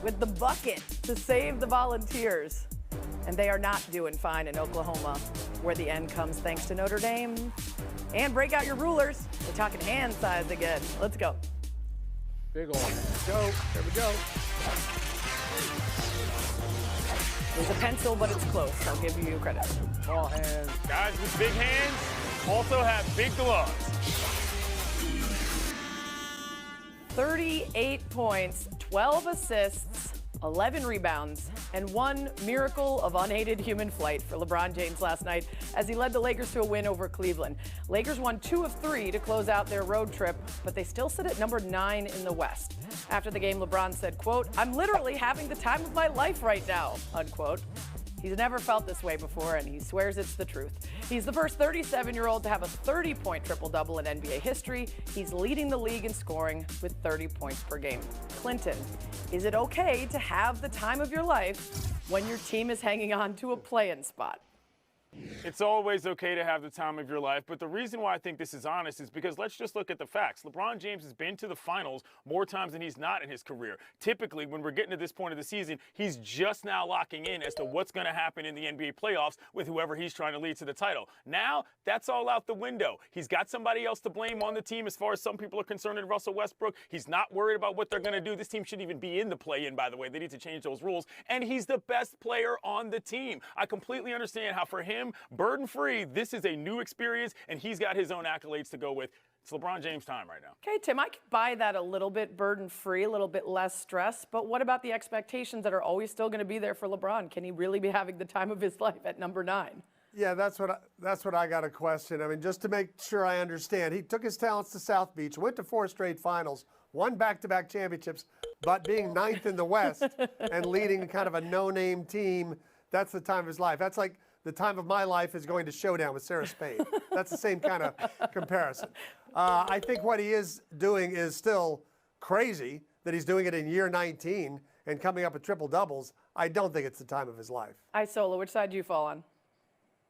with the bucket to save the Volunteers. And they are not doing fine in Oklahoma, where the end comes thanks to Notre Dame. And break out your rulers. We're talking hand size again. Let's go. Big old. Let's go. There we go. There's a pencil, but it's close. I'll give you credit. Small hands. Guys with big hands also have big gloves. 38 points, 12 assists, 11 rebounds, and one miracle of unaided human flight for LeBron James last night as he led the Lakers to a win over Cleveland. Lakers won 2 of 3 to close out their road trip, but they still sit at number 9 in the West. After the game, LeBron said, quote, "I'm literally having the time of my life right now," unquote. He's never felt this way before, and he swears it's the truth. He's the first 37-year-old to have a 30-point triple-double in NBA history. He's leading the league in scoring with 30 points per game. Clinton, is it okay to have the time of your life when your team is hanging on to a play-in spot? It's always okay to have the time of your life, but the reason why I think this is honest is because let's just look at the facts. LeBron James has been to the finals more times than he's not in his career. Typically, when we're getting to this point of the season, he's just now locking in as to what's going to happen in the NBA playoffs with whoever he's trying to lead to the title. Now, that's all out the window. He's got somebody else to blame on the team as far as some people are concerned in Russell Westbrook. He's not worried about what they're going to do. This team shouldn't even be in the play-in, by the way. They need to change those rules. And he's the best player on the team. I completely understand how for him, burden-free, this is a new experience, and he's got his own accolades to go with. It's LeBron James time right now. Okay, Tim, I can buy that a little bit burden-free, a little bit less stress, but what about the expectations that are always still going to be there for LeBron? Can he really be having the time of his life at number 9? Yeah, that's what I got to question. I mean, just to make sure I understand, he took his talents to South Beach, went to 4 straight finals, won back-to-back championships, but being 9th in the West and leading kind of a no-name team, that's the time of his life. That's like the time of my life is going to Showdown with Sarah Spade. That's the same kind of comparison. I think what he is doing is still crazy, that he's doing it in year 19 and coming up with triple doubles. I don't think it's the time of his life. Isola, which side do you fall on?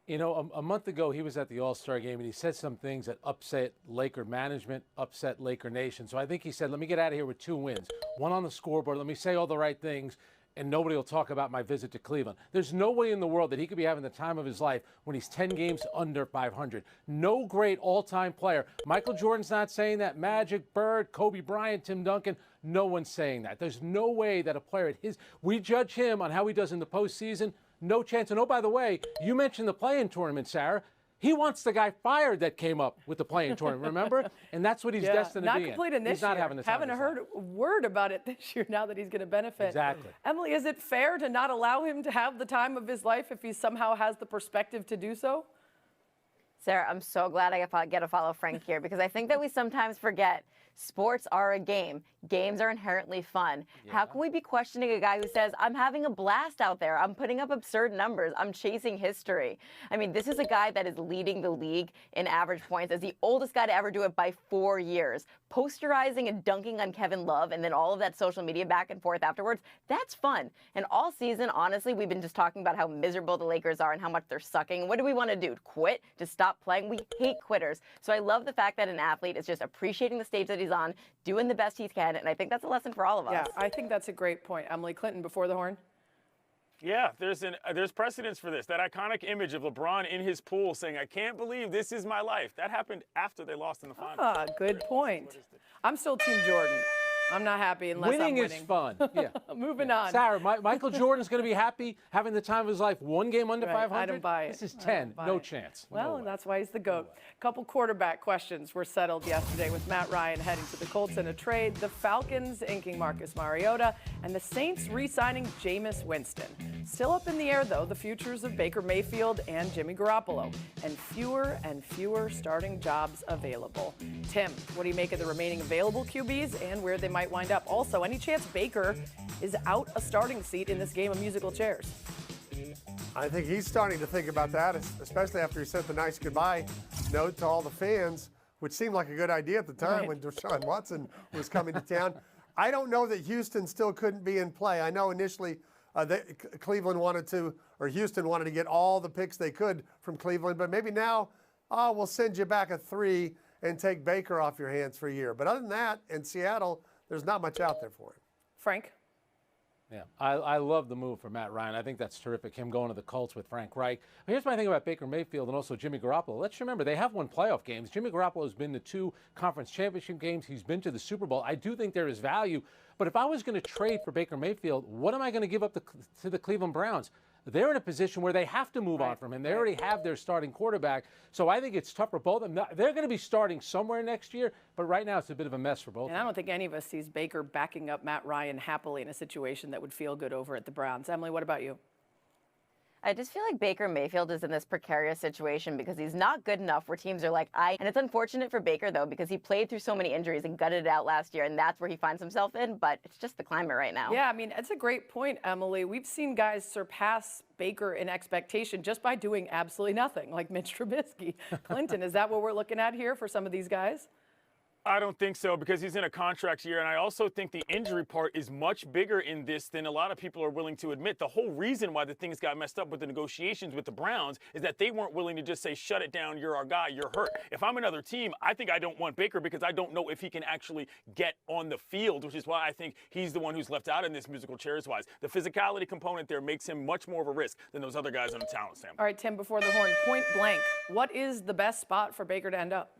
You know, a month ago, he was at the All-Star game, and he said some things that upset Laker management, upset Laker Nation. So I think he said, let me get out of here with 2 wins. One on the scoreboard, let me say all the right things, and nobody will talk about my visit to Cleveland. There's no way in the world that he could be having the time of his life when he's 10 games under 500. No great all-time player. Michael Jordan's not saying that. Magic, Bird, Kobe Bryant, Tim Duncan, no one's saying that. There's no way that a player at his – we judge him on how he does in the postseason. No chance. And, oh, by the way, you mentioned the play-in tournament, Sarah. He wants the guy fired that came up with the play-in tournament, remember? And that's what he's destined to be in. Not completing this he's not year. having the time Haven't heard a word about it this year now that he's going to benefit. Exactly. Emily, is it fair to not allow him to have the time of his life if he somehow has the perspective to do so? Sarah, I'm so glad I get to follow Frank here because I think that we sometimes forget sports are a game. Games are inherently fun. Yeah. How can we be questioning a guy who says, I'm having a blast out there. I'm putting up absurd numbers. I'm chasing history. I mean, this is a guy that is leading the league in average points as the oldest guy to ever do it by 4 years. Posterizing and dunking on Kevin Love and then all of that social media back and forth afterwards, that's fun. And all season, honestly, we've been just talking about how miserable the Lakers are and how much they're sucking. What do we want to do? Quit? Just stop playing? We hate quitters. So I love the fact that an athlete is just appreciating the stage that he's on, doing the best he can, and I think that's a lesson for all of us. Yeah, I think that's a great point. Emily Clinton, before the horn. Yeah, there's precedence for this. That iconic image of LeBron in his pool saying, I can't believe this is my life. That happened after they lost in the finals. Ah, good point. I'm still Team Jordan. I'm not happy unless I'm winning. Winning is fun. Yeah. Moving on. Sarah, Michael Jordan's going to be happy having the time of his life. 1 game under 500. I don't buy it. This is 10. No chance. Well, and that's why he's the GOAT. A couple quarterback questions were settled yesterday with Matt Ryan heading to the Colts in a trade, the Falcons inking Marcus Mariota, and the Saints re-signing Jameis Winston. Still up in the air, though, the futures of Baker Mayfield and Jimmy Garoppolo, and fewer starting jobs available. Tim, what do you make of the remaining available QBs and where they might wind up? Also, any chance Baker is out a starting seat in this game of musical chairs? I think he's starting to think about that, especially after he sent the nice goodbye note to all the fans, which seemed like a good idea at the time when Deshaun Watson was coming to town. I don't know that Houston still couldn't be in play. I know initially Cleveland wanted to, or Houston wanted to get all the picks they could from Cleveland, but maybe now, we'll send you back a 3 and take Baker off your hands for a year. But other than that, in Seattle, there's not much out there for him. Frank? Yeah, I love the move for Matt Ryan. I think that's terrific, him going to the Colts with Frank Reich. But here's my thing about Baker Mayfield and also Jimmy Garoppolo. Let's remember, they have won playoff games. Jimmy Garoppolo has been to 2 conference championship games. He's been to the Super Bowl. I do think there is value. But if I was going to trade for Baker Mayfield, what am I going to give up to the Cleveland Browns? They're in a position where they have to move on from him. They already have their starting quarterback. So I think it's tough for both of them. They're going to be starting somewhere next year, but right now it's a bit of a mess for both of them. And I don't think any of us sees Baker backing up Matt Ryan happily in a situation that would feel good over at the Browns. Emily, what about you? I just feel like Baker Mayfield is in this precarious situation because he's not good enough where teams are like, and it's unfortunate for Baker, though, because he played through so many injuries and gutted it out last year, and that's where he finds himself in, but it's just the climate right now. Yeah, I mean, it's a great point, Emily. We've seen guys surpass Baker in expectation just by doing absolutely nothing, like Mitch Trubisky. Clinton, is that what we're looking at here for some of these guys? I don't think so because he's in a contract year, and I also think the injury part is much bigger in this than a lot of people are willing to admit. The whole reason why the things got messed up with the negotiations with the Browns is that they weren't willing to just say, shut it down, you're our guy, you're hurt. If I'm another team, I think I don't want Baker because I don't know if he can actually get on the field, which is why I think he's the one who's left out in this musical chairs-wise. The physicality component there makes him much more of a risk than those other guys on a talent standpoint. All right, Tim, before the horn, point blank, what is the best spot for Baker to end up?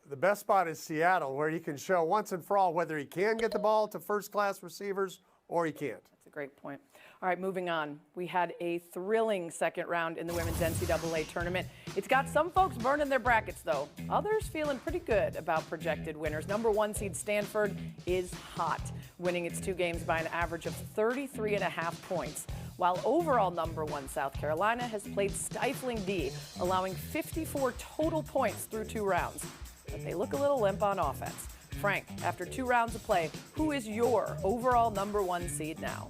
The best spot is Seattle, where he can show once and for all whether he can get the ball to first-class receivers or he can't. That's a great point. All right, moving on. We had a thrilling second round in the women's NCAA tournament. It's got some folks burning their brackets, though. Others feeling pretty good about projected winners. Number 1 seed Stanford is hot, winning its 2 games by an average of 33.5 points. While overall number 1 South Carolina has played stifling D, allowing 54 total points through 2 rounds. But they look a little limp on offense. Frank, after 2 rounds of play, who is your overall number 1 seed now?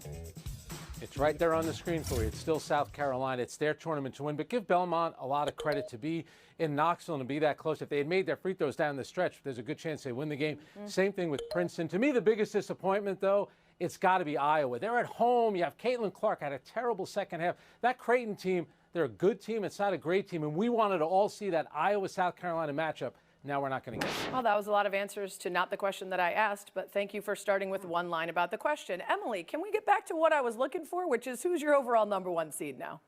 It's right there on the screen for you. It's still South Carolina. It's their tournament to win. But give Belmont a lot of credit to be in Knoxville and to be that close. If they had made their free throws down the stretch, there's a good chance they win the game. Same thing with Princeton. To me, the biggest disappointment, though, it's got to be Iowa. They're at home. You have Caitlin Clark had a terrible second half. That Creighton team, they're a good team. It's not a great team. And we wanted to all see that Iowa-South Carolina matchup. Now we're not going to get it. Well, that was a lot of answers to not the question that I asked, but thank you for starting with one line about the question. Emily, can we get back to what I was looking for, which is who's your overall number 1 seed now?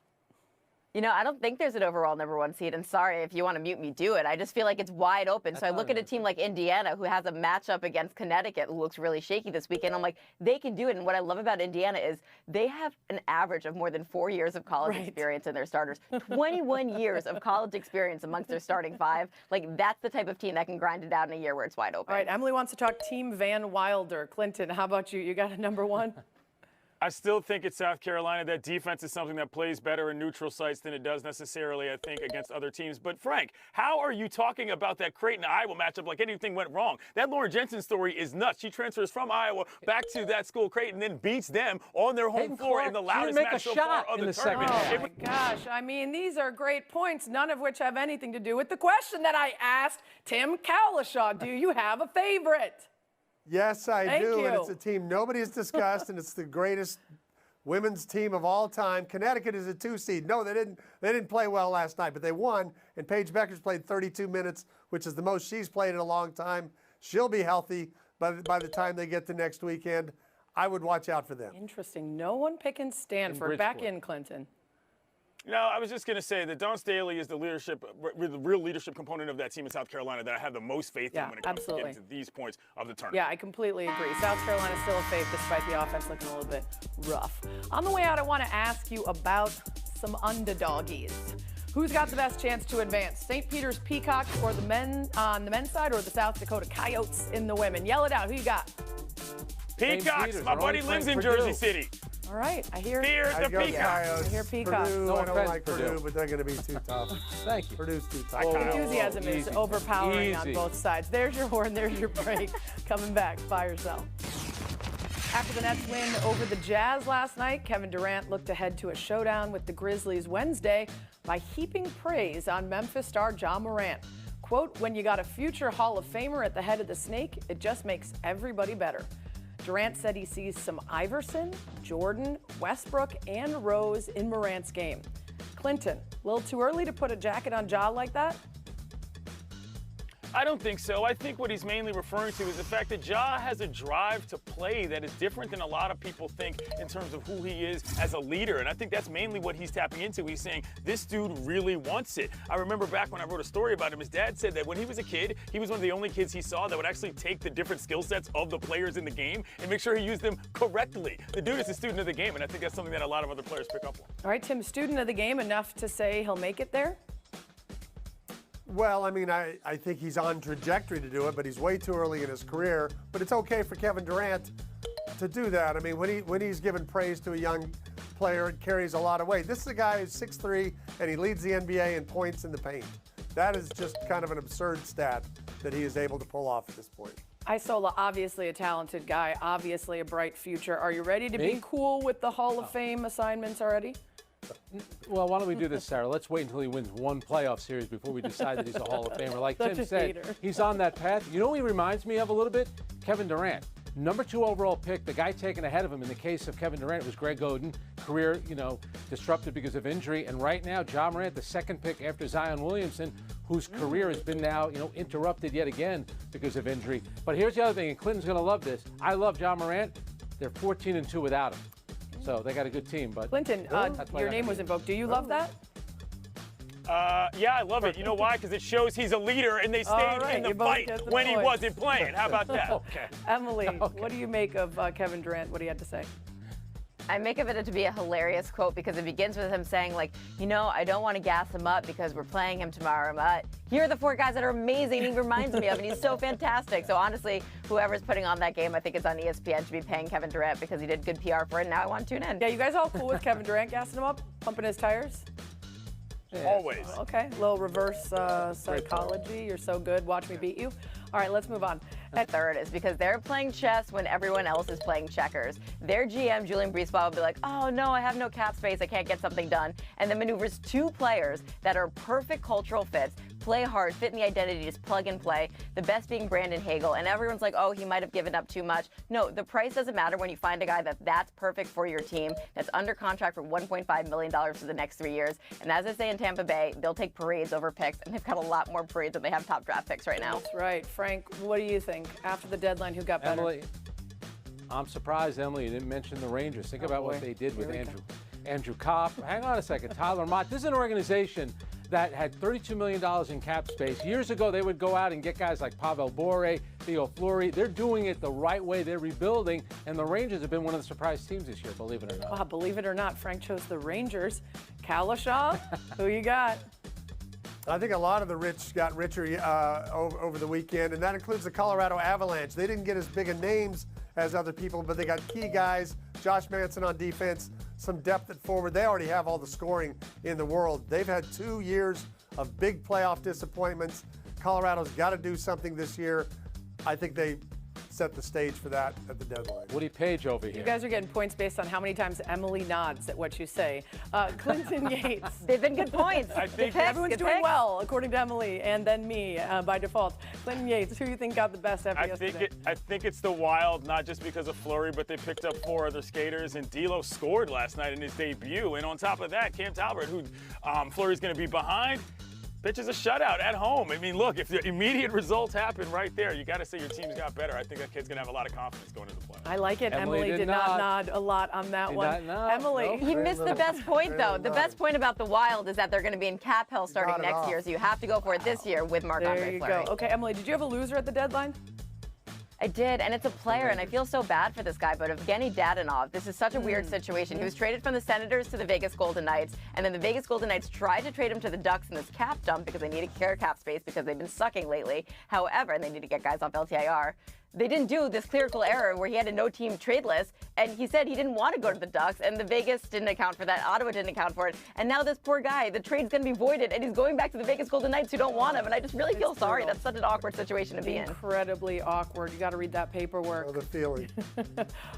You know, I don't think there's an overall number 1 seed, and sorry if you want to mute me, do it. I just feel like it's wide open. So I look at a team like Indiana, who has a matchup against Connecticut, who looks really shaky this weekend. I'm like, they can do it. And what I love about Indiana is they have an average of more than 4 years of college experience in their starters. 21 years of college experience amongst their starting 5. Like, that's the type of team that can grind it out in a year where it's wide open. All right, Emily wants to talk Team Van Wilder. Clinton, how about you? You got a number 1? I still think it's South Carolina. That defense is something that plays better in neutral sites than it does necessarily, I think, against other teams. But, Frank, how are you talking about that Creighton-Iowa matchup like anything went wrong? That Lauren Jensen story is nuts. She transfers from Iowa back to that school, Creighton, then beats them on their home floor in the loudest match so far of the tournament. Oh, my gosh. I mean, these are great points, none of which have anything to do with the question that I asked Tim Cowlishaw. Do you have a favorite? Yes, I do, you. and it's a team nobody has discussed, and it's the greatest women's team of all time. Connecticut is a 2 seed. No, they didn't play well last night, but they won, and Paige Becker's played 32 minutes, which is the most she's played in a long time. She'll be healthy by the time they get to next weekend. I would watch out for them. Interesting. No one picking Stanford. Back in, Clinton. No, I was just going to say that Dawn Staley is the real leadership component of that team in South Carolina that I have the most faith in when it comes to getting to these points of the tournament. Yeah, I completely agree. South Carolina's still a faith despite the offense looking a little bit rough. On the way out, I want to ask you about some underdoggies. Who's got the best chance to advance? St. Peter's Peacocks or the men on the men's side or the South Dakota Coyotes in the women? Yell it out. Who you got? Peacocks. My buddy lives in Jersey City. All right, I hear the Peacocks. I hear Peacocks. Purdue, I don't like Purdue, but they're going to be too tough. Thank you. Purdue's too tough. Enthusiasm is overpowering on Easy. both sides. There's your horn, there's your break. Coming back, buy or sell. After the Nets win over the Jazz last night, Kevin Durant looked ahead to a showdown with the Grizzlies Wednesday by heaping praise on Memphis star Ja Morant. Quote, "When you got a future Hall of Famer at the head of the snake, it just makes everybody better." Durant said he sees some Iverson, Jordan, Westbrook, and Rose in Morant's game. Clinton, a little too early to put a jacket on Ja like that? I don't think so. I think what he's mainly referring to is the fact that Ja has a drive to play that is different than a lot of people think in terms of who he is as a leader. And I think that's mainly what he's tapping into. He's saying, this dude really wants it. I remember back when I wrote a story about him, his dad said that when he was a kid, he was one of the only kids he saw that would actually take the different skill sets of the players in the game and make sure he used them correctly. The dude is a student of the game, and I think that's something that a lot of other players pick up on. All right, Tim, student of the game, enough to say he'll make it there? Well, I mean, I think he's on trajectory to do it, but he's way too early in his career. But it's okay for Kevin Durant to do that. I mean, when he's given praise to a young player, it carries a lot of weight. This is a guy who's 6'3", and he leads the NBA in points in the paint. That is just kind of an absurd stat that he is able to pull off at this point. Isola, obviously a talented guy, obviously a bright future. Are you ready to be cool with the Hall of Fame assignments already? Well, why don't we do this, Sarah? Let's wait until he wins one playoff series before we decide that he's a Hall of Famer. Like Tim said, he's on that path. You know who he reminds me of a little bit? Kevin Durant. Number 2 overall pick, the guy taken ahead of him in the case of Kevin Durant was Greg Oden. Career, disrupted because of injury. And right now, Ja Morant, the 2nd pick after Zion Williamson, whose career has been now, interrupted yet again because of injury. But here's the other thing, and Clinton's going to love this. I love Ja Morant. They're 14-2 without him. So they got a good team. But Clinton, your name was invoked. Do you love that? Yeah, I love it. You know why? Because it shows he's a leader, and they stayed in the fight when he wasn't playing. How about that? Okay. Emily, what do you make of Kevin Durant, what he had to say? I make of it to be a hilarious quote because it begins with him saying, like, I don't want to gas him up because we're playing him tomorrow, but here are the 4 guys that are amazing he reminds me of, and he's so fantastic. So honestly, whoever's putting on that game, I think it's on ESPN, should be paying Kevin Durant because he did good PR for it, and now I want to tune in. Yeah, you guys all cool with Kevin Durant gassing him up, pumping his tires? Yeah. Always. Okay, a little reverse psychology. You're so good. Watch me beat you. All right, let's move on. And third is because they're playing chess when everyone else is playing checkers. Their GM, Julian Breesbaugh, will be like, oh, no, I have no cap space. I can't get something done. And then maneuvers 2 players that are perfect cultural fits, play hard, fit in the identity, just plug and play. The best being Brandon Hagel. And everyone's like, oh, he might have given up too much. No, the price doesn't matter when you find a guy that's perfect for your team, that's under contract for $1.5 million for the next 3 years. And as I say in Tampa Bay, they'll take parades over picks, and they've got a lot more parades than they have top draft picks right now. That's right. Frank, what do you think? After the deadline, who got better? Emily, I'm surprised, Emily, you didn't mention the Rangers. Think about what they did with Andrew Kopp. Hang on a second. Tyler Mott. This is an organization that had $32 million in cap space. Years ago, they would go out and get guys like Pavel Bure, Theo Fleury. They're doing it the right way. They're rebuilding, and the Rangers have been one of the surprise teams this year, believe it or not. Wow, believe it or not, Frank chose the Rangers. Kalashaw, who you got? I think a lot of the rich got richer over the weekend, and that includes the Colorado Avalanche. They didn't get as big a names as other people, but they got key guys. Josh Manson on defense, some depth at forward. They already have all the scoring in the world. They've had 2 years of big playoff disappointments. Colorado's got to do something this year. I think they set the stage for that at the deadline. Woody Page over here. You guys are getting points based on how many times Emily nods at what you say. Clinton Yates. They've been good points. I think Everyone's doing well, according to Emily, and then me by default. Clinton Yates, who do you think got the best after yesterday? I think it's the Wild, not just because of Fleury, but they picked up 4 other skaters, and D'Lo scored last night in his debut. And on top of that, Cam Talbot, who Fleury's going to be behind, pitches a shutout at home. I mean, look, if the immediate results happen right there, you got to say your team's got better. I think that kid's going to have a lot of confidence going into the playoffs. I like it. Emily did not nod a lot on that one. Emily. He missed the best point, though. The best point about the Wild is that they're going to be in cap hell starting next year, so you have to go for it this year with Marc-Andre Fleury. There you go. Okay, Emily, did you have a loser at the deadline? I did, and it's a player, and I feel so bad for this guy, but Evgeny Dadonov, this is such a weird situation. He was traded from the Senators to the Vegas Golden Knights, and then the Vegas Golden Knights tried to trade him to the Ducks in this cap dump because they needed cap space because they've been sucking lately. However, and they need to get guys off LTIR. They didn't do this clerical error where he had a no-team trade list, and he said he didn't want to go to the Ducks, and the Vegas didn't account for that. Ottawa didn't account for it, and now this poor guy, the trade's going to be voided, and he's going back to the Vegas Golden Knights who don't want him, and I just really feel sorry. That's such an awkward situation to be in. Incredibly awkward. You got to read that paperwork. Oh, the feeling.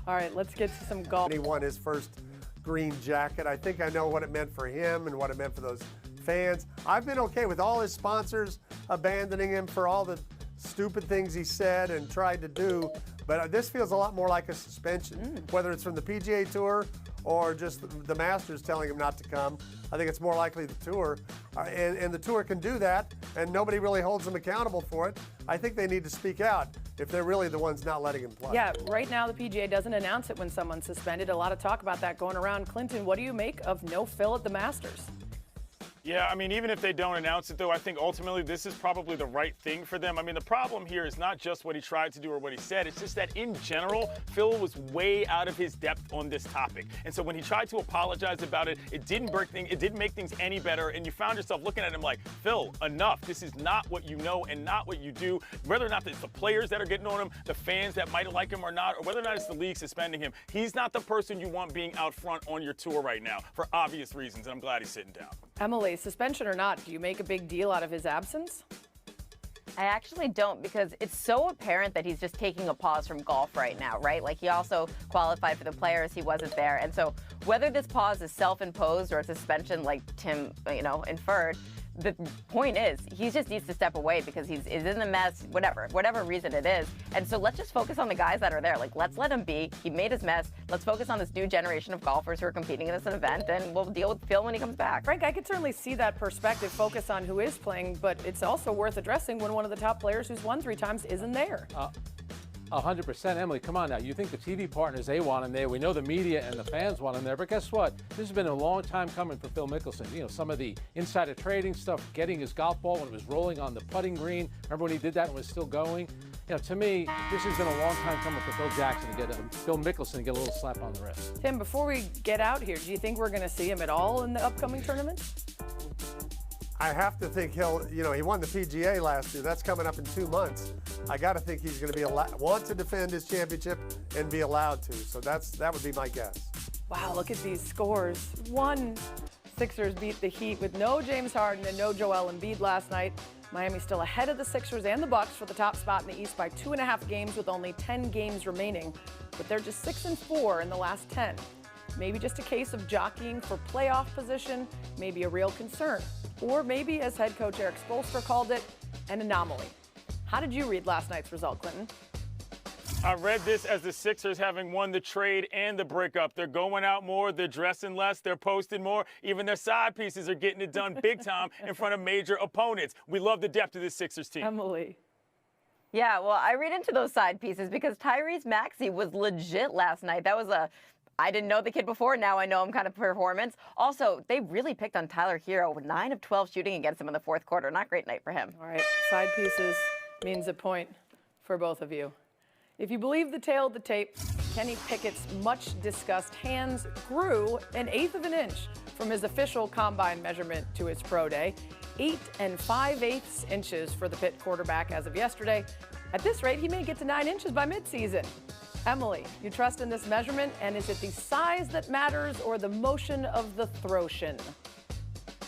All right, let's get to some golf. He won his first green jacket. I think I know what it meant for him and what it meant for those fans. I've been okay with all his sponsors abandoning him for all the stupid things he said and tried to do, But this feels a lot more like a suspension, whether it's from the PGA Tour or just the Masters telling him not to come. I think it's more likely the Tour. And the Tour can do that, and nobody really holds them accountable for it. I think they need to speak out if they're really the ones not letting him play. Yeah, right now the PGA doesn't announce it when someone's suspended. A lot of talk about that going around. Clinton, what do you make of no Phil at the Masters? Yeah, I mean, even if they don't announce it, though, I think ultimately this is probably the right thing for them. I mean, the problem here is not just what he tried to do or what he said. It's just that in general, Phil was way out of his depth on this topic. And so when he tried to apologize about it, it didn't make things any better. And you found yourself looking at him like, Phil, enough. This is not what you know and not what you do. Whether or not it's the players that are getting on him, the fans that might like him or not, or whether or not it's the league suspending him, he's not the person you want being out front on your tour right now for obvious reasons. And I'm glad he's sitting down. Emily, suspension or not, do you make a big deal out of his absence? I actually don't, because it's so apparent that he's just taking a pause from golf right now, right? Like, he also qualified for the Players. He wasn't there. And so whether this pause is self-imposed or a suspension like Tim, inferred, the point is he just needs to step away because he's in a mess, whatever reason it is. And so let's just focus on the guys that are there. Like, let's let him be. He made his mess. Let's focus on this new generation of golfers who are competing in this event, and we'll deal with Phil when he comes back. Frank, I could certainly see that perspective, focus on who is playing, but it's also worth addressing when one of the top players who's won 3 times isn't there. 100%. Emily, come on now. You think the TV partners, they want him there. We know the media and the fans want him there. But guess what? This has been a long time coming for Phil Mickelson. You know, some of the insider trading stuff, getting his golf ball when it was rolling on the putting green. Remember when he did that and was still going? You know, to me, this has been a long time coming for Phil Mickelson to get a little slap on the wrist. Tim, before we get out here, do you think we're going to see him at all in the upcoming tournament? I have to think he won the PGA last year. That's coming up in 2 months. I got to think he's going to want to defend his championship and be allowed to. So that would be my guess. Wow, look at these scores. 1, Sixers beat the Heat with no James Harden and no Joel Embiid last night. Miami still ahead of the Sixers and the Bucks for the top spot in the East by 2.5 games with only 10 games remaining. But they're just 6-4 in the last 10. Maybe just a case of jockeying for playoff position, maybe a real concern. Or maybe, as head coach Eric Spoelstra called it, an anomaly. How did you read last night's result, Clinton? I read this as the Sixers having won the trade and the breakup. They're going out more, they're dressing less, they're posting more. Even their side pieces are getting it done big time in front of major opponents. We love the depth of this Sixers team. Emily. Yeah, well, I read into those side pieces because Tyrese Maxey was legit last night. That was I didn't know the kid before, now I know him kind of performance. Also, they really picked on Tyler Hero with 9 of 12 shooting against him in the fourth quarter. Not a great night for him. All right, side pieces means a point for both of you. If you believe the tale of the tape, Kenny Pickett's much-discussed hands grew 1/8 of an inch from his official combine measurement to his pro day. 8 5/8 inches for the Pitt quarterback as of yesterday. At this rate, he may get to 9 inches by midseason. Emily, you trust in this measurement, and is it the size that matters or the motion of the throtion?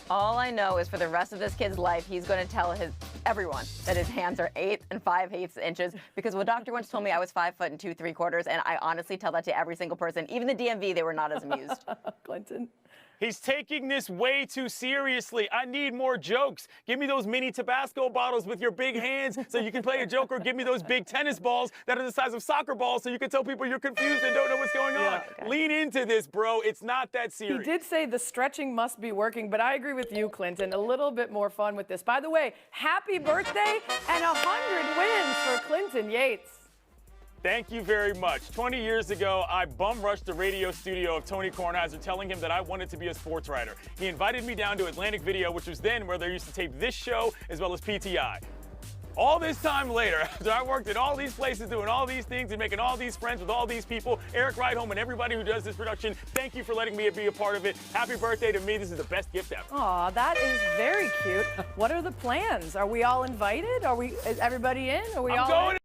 All I know is for the rest of this kid's life, he's going to tell everyone that his hands are 8 5/8 inches, because when Dr. once told me I was 5 foot and 2 3/4, and I honestly tell that to every single person, even the DMV, they were not as amused. Clinton? He's taking this way too seriously. I need more jokes. Give me those mini Tabasco bottles with your big hands so you can play a joke, or give me those big tennis balls that are the size of soccer balls so you can tell people you're confused and don't know what's going on. Okay. Lean into this, bro. It's not that serious. He did say the stretching must be working, but I agree with you, Clinton. A little bit more fun with this. By the way, happy birthday and 100 wins for Clinton Yates. Thank you very much. 20 years ago, I bum-rushed the radio studio of Tony Kornheiser telling him that I wanted to be a sports writer. He invited me down to Atlantic Video, which was then where they used to tape this show as well as PTI. All this time later, after I worked at all these places doing all these things and making all these friends with all these people, Eric Rydholm and everybody who does this production, thank you for letting me be a part of it. Happy birthday to me. This is the best gift ever. Aw, that is very cute. What are the plans? Are we all invited? Is everybody in? Are we all going